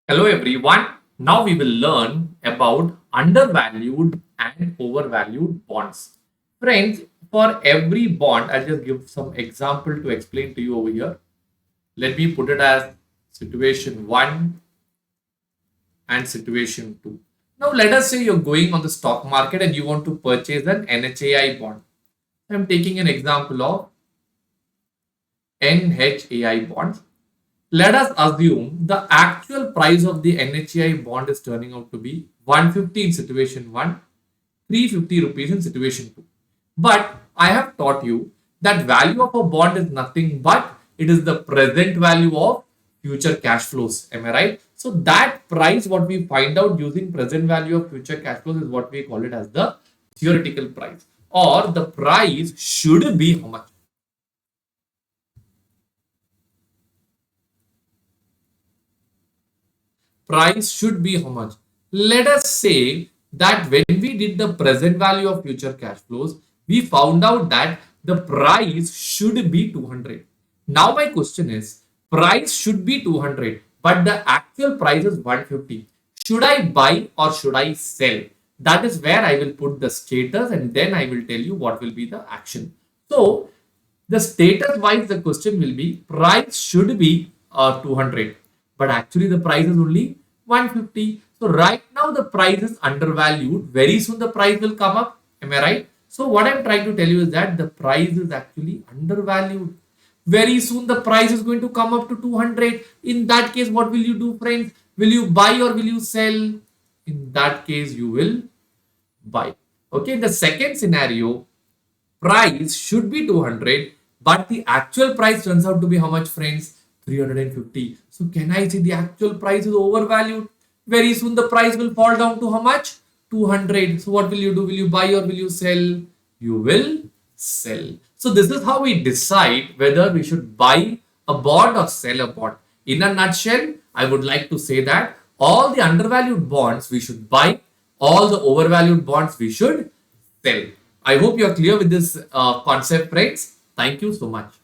Hello everyone. Now we will learn about undervalued and overvalued bonds. Friends, for every bond, I'll just give some example to explain to you over here. Let me put it as situation 1 and situation 2. Now let us say you're going on the stock market and you want to purchase an NHAI bond. I'm taking an example of NHAI bonds. Let us assume the actual price of the NHAI bond is turning out to be 150 in situation 1, 350 rupees in situation 2. But I have taught you that value of a bond is nothing but it is the present value of future cash flows. Am I right? So that price, what we find out using present value of future cash flows, is what we call it as the theoretical price, or the price should be how much? Price should be how much? Let us say that when we did the present value of future cash flows, we found out that the price should be 200. Now my question is, price should be 200, but the actual price is 150. Should I buy or should I sell? That is where I will put the status and then I will tell you what will be the action. So the status wise, the question will be price should be 200, but actually the price is only 150. So right now the price is undervalued. Very soon the price will come up. Am I right? So what I'm trying to tell you is that the price is actually undervalued. Very soon the price is going to come up to 200. In that case, what will you do, friends? Will you buy or will you sell? In that case, you will buy. Okay, in the second scenario, price should be 200, but the actual price turns out to be how much, friends? 350. So can I say the actual price is overvalued? Very soon the price will fall down to how much? 200. So what will you do? Will you buy or will you sell? You will sell. So this is how we decide whether we should buy a bond or sell a bond. In a nutshell, I would like to say that all the undervalued bonds we should buy, all the overvalued bonds we should sell. I hope you are clear with this concept, friends. Thank you so much.